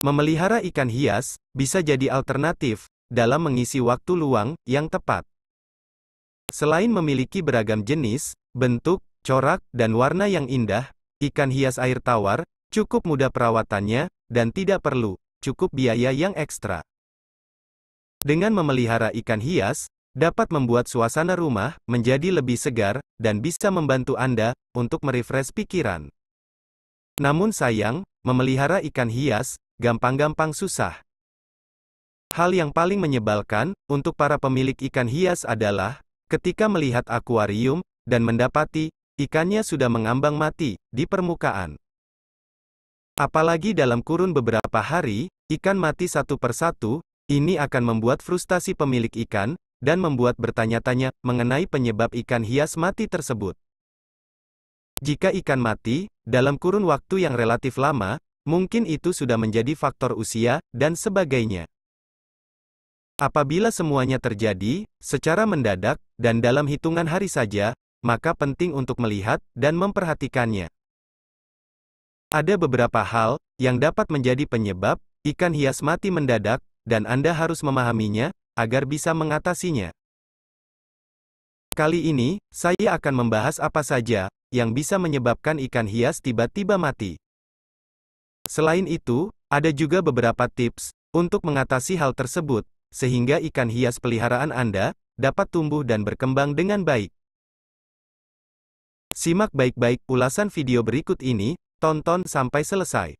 Memelihara ikan hias bisa jadi alternatif dalam mengisi waktu luang yang tepat. Selain memiliki beragam jenis, bentuk, corak, dan warna yang indah, ikan hias air tawar cukup mudah perawatannya dan tidak perlu cukup biaya yang ekstra. Dengan memelihara ikan hias, dapat membuat suasana rumah menjadi lebih segar dan bisa membantu Anda untuk merefresh pikiran. Namun sayang, memelihara ikan hias gampang-gampang susah. Hal yang paling menyebalkan untuk para pemilik ikan hias adalah ketika melihat akuarium dan mendapati ikannya sudah mengambang mati di permukaan. Apalagi dalam kurun beberapa hari, ikan mati satu persatu. Ini akan membuat frustasi pemilik ikan, dan membuat bertanya-tanya mengenai penyebab ikan hias mati tersebut. Jika ikan mati, dalam kurun waktu yang relatif lama, mungkin itu sudah menjadi faktor usia, dan sebagainya. Apabila semuanya terjadi, secara mendadak, dan dalam hitungan hari saja, maka penting untuk melihat, dan memperhatikannya. Ada beberapa hal, yang dapat menjadi penyebab, ikan hias mati mendadak, dan Anda harus memahaminya, agar bisa mengatasinya. Kali ini, saya akan membahas apa saja, yang bisa menyebabkan ikan hias tiba-tiba mati. Selain itu, ada juga beberapa tips, untuk mengatasi hal tersebut, sehingga ikan hias peliharaan Anda, dapat tumbuh dan berkembang dengan baik. Simak baik-baik ulasan video berikut ini, tonton sampai selesai.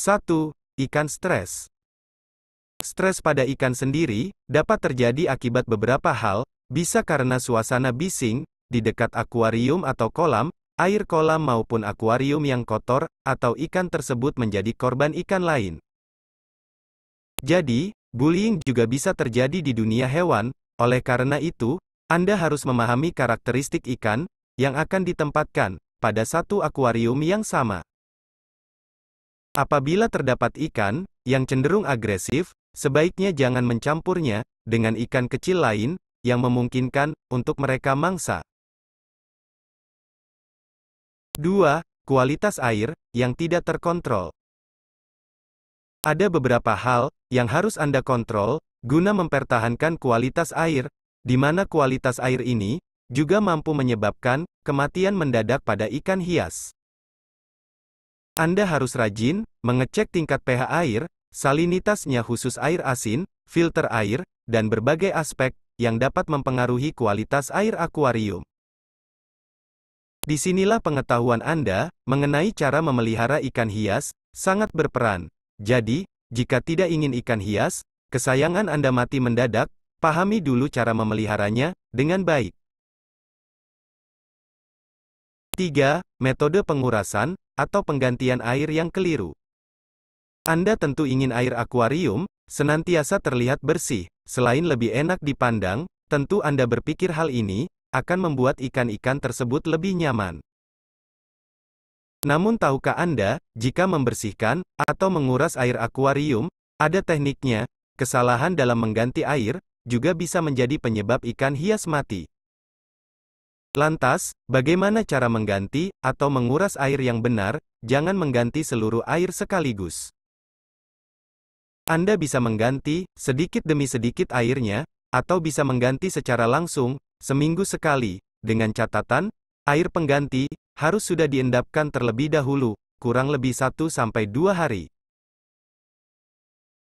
Satu, ikan stres. Stres pada ikan sendiri dapat terjadi akibat beberapa hal, bisa karena suasana bising di dekat akuarium atau kolam, air kolam maupun akuarium yang kotor, atau ikan tersebut menjadi korban ikan lain. Jadi, bullying juga bisa terjadi di dunia hewan, oleh karena itu, Anda harus memahami karakteristik ikan yang akan ditempatkan pada satu akuarium yang sama. Apabila terdapat ikan yang cenderung agresif, sebaiknya jangan mencampurnya dengan ikan kecil lain yang memungkinkan untuk mereka mangsa. 2. Kualitas air yang tidak terkontrol. Ada beberapa hal yang harus Anda kontrol guna mempertahankan kualitas air, di mana kualitas air ini juga mampu menyebabkan kematian mendadak pada ikan hias. Anda harus rajin mengecek tingkat pH air, salinitasnya khusus air asin, filter air, dan berbagai aspek yang dapat mempengaruhi kualitas air akuarium. Disinilah pengetahuan Anda mengenai cara memelihara ikan hias sangat berperan. Jadi, jika tidak ingin ikan hias kesayangan Anda mati mendadak, pahami dulu cara memeliharanya dengan baik. 3. Metode pengurasan atau penggantian air yang keliru. Anda tentu ingin air akuarium senantiasa terlihat bersih. Selain lebih enak dipandang, tentu Anda berpikir hal ini akan membuat ikan-ikan tersebut lebih nyaman. Namun tahukah Anda, jika membersihkan atau menguras air akuarium, ada tekniknya? Kesalahan dalam mengganti air juga bisa menjadi penyebab ikan hias mati. Lantas, bagaimana cara mengganti atau menguras air yang benar? Jangan mengganti seluruh air sekaligus. Anda bisa mengganti sedikit demi sedikit airnya, atau bisa mengganti secara langsung seminggu sekali, dengan catatan air pengganti harus sudah diendapkan terlebih dahulu, kurang lebih 1-2 hari.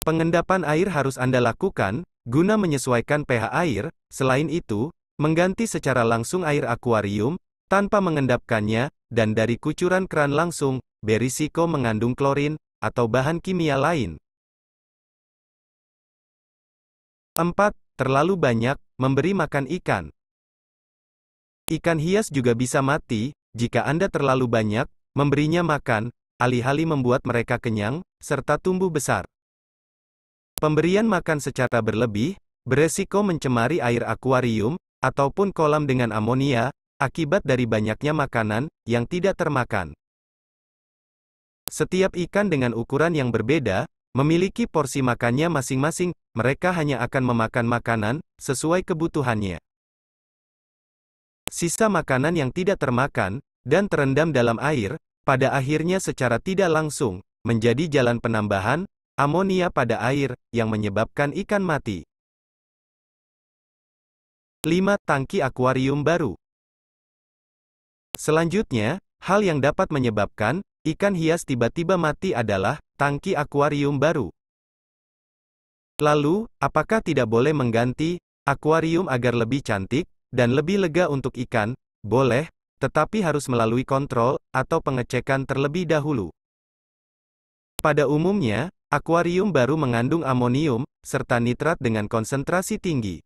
Pengendapan air harus Anda lakukan guna menyesuaikan pH air. Selain itu, mengganti secara langsung air akuarium tanpa mengendapkannya dan dari kucuran keran langsung berisiko mengandung klorin atau bahan kimia lain. 4. Terlalu banyak memberi makan ikan. Ikan hias juga bisa mati jika Anda terlalu banyak memberinya makan, alih-alih membuat mereka kenyang serta tumbuh besar. Pemberian makan secara berlebih beresiko mencemari air akuarium ataupun kolam dengan amonia akibat dari banyaknya makanan yang tidak termakan. Setiap ikan dengan ukuran yang berbeda memiliki porsi makannya masing-masing, mereka hanya akan memakan makanan sesuai kebutuhannya. Sisa makanan yang tidak termakan dan terendam dalam air, pada akhirnya secara tidak langsung menjadi jalan penambahan amonia pada air yang menyebabkan ikan mati. 5. Tangki akuarium baru. Selanjutnya, hal yang dapat menyebabkan ikan hias tiba-tiba mati adalah tangki akuarium baru. Lalu, apakah tidak boleh mengganti akuarium agar lebih cantik dan lebih lega untuk ikan? Boleh, tetapi harus melalui kontrol atau pengecekan terlebih dahulu. Pada umumnya, akuarium baru mengandung amonium serta nitrat dengan konsentrasi tinggi.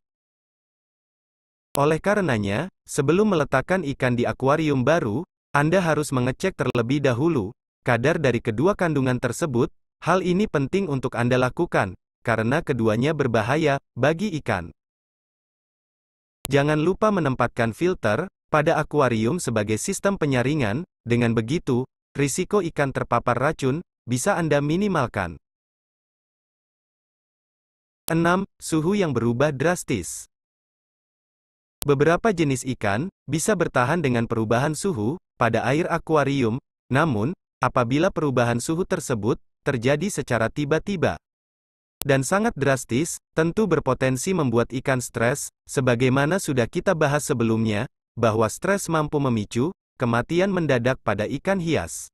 Oleh karenanya, sebelum meletakkan ikan di akuarium baru, Anda harus mengecek terlebih dahulu kadar dari kedua kandungan tersebut. Hal ini penting untuk Anda lakukan, karena keduanya berbahaya bagi ikan. Jangan lupa menempatkan filter pada akuarium sebagai sistem penyaringan. Dengan begitu, risiko ikan terpapar racun bisa Anda minimalkan. 6. Suhu yang berubah drastis. Beberapa jenis ikan bisa bertahan dengan perubahan suhu pada air akuarium, namun, apabila perubahan suhu tersebut terjadi secara tiba-tiba dan sangat drastis, tentu berpotensi membuat ikan stres, sebagaimana sudah kita bahas sebelumnya, bahwa stres mampu memicu kematian mendadak pada ikan hias.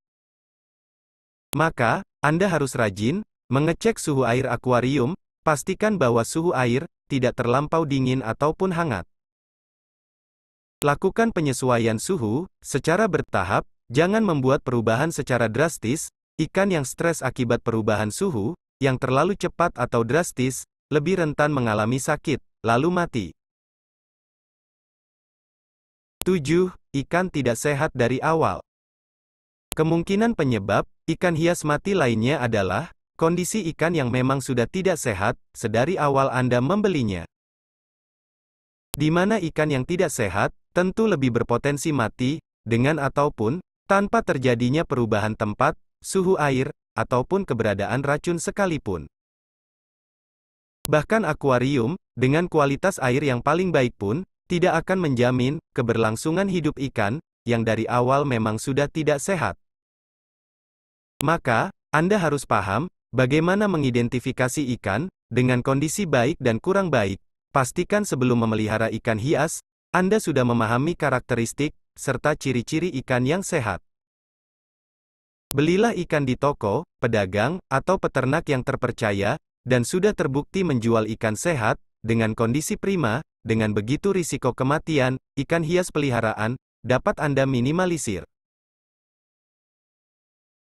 Maka, Anda harus rajin mengecek suhu air akuarium, pastikan bahwa suhu air tidak terlampau dingin ataupun hangat. Lakukan penyesuaian suhu secara bertahap, jangan membuat perubahan secara drastis. Ikan yang stres akibat perubahan suhu yang terlalu cepat atau drastis lebih rentan mengalami sakit, lalu mati. 7. Ikan tidak sehat dari awal. Kemungkinan penyebab ikan hias mati lainnya adalah kondisi ikan yang memang sudah tidak sehat sedari awal Anda membelinya. Di mana ikan yang tidak sehat tentu lebih berpotensi mati dengan ataupun tanpa terjadinya perubahan tempat, suhu air, ataupun keberadaan racun sekalipun. Bahkan akuarium dengan kualitas air yang paling baik pun tidak akan menjamin keberlangsungan hidup ikan yang dari awal memang sudah tidak sehat. Maka, Anda harus paham bagaimana mengidentifikasi ikan dengan kondisi baik dan kurang baik. Pastikan sebelum memelihara ikan hias, Anda sudah memahami karakteristik serta ciri-ciri ikan yang sehat. Belilah ikan di toko, pedagang, atau peternak yang terpercaya, dan sudah terbukti menjual ikan sehat dengan kondisi prima. Dengan begitu risiko kematian ikan hias peliharaan dapat Anda minimalisir.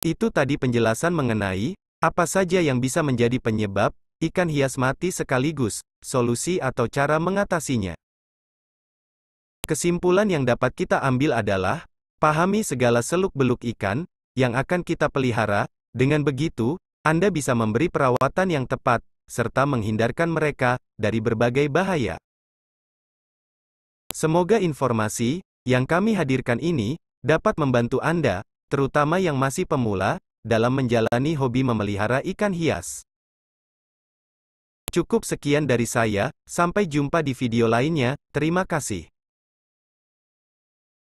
Itu tadi penjelasan mengenai apa saja yang bisa menjadi penyebab ikan hias mati sekaligus solusi atau cara mengatasinya. Kesimpulan yang dapat kita ambil adalah, pahami segala seluk-beluk ikan yang akan kita pelihara. Dengan begitu, Anda bisa memberi perawatan yang tepat serta menghindarkan mereka dari berbagai bahaya. Semoga informasi yang kami hadirkan ini dapat membantu Anda, terutama yang masih pemula, dalam menjalani hobi memelihara ikan hias. Cukup sekian dari saya, sampai jumpa di video lainnya, terima kasih.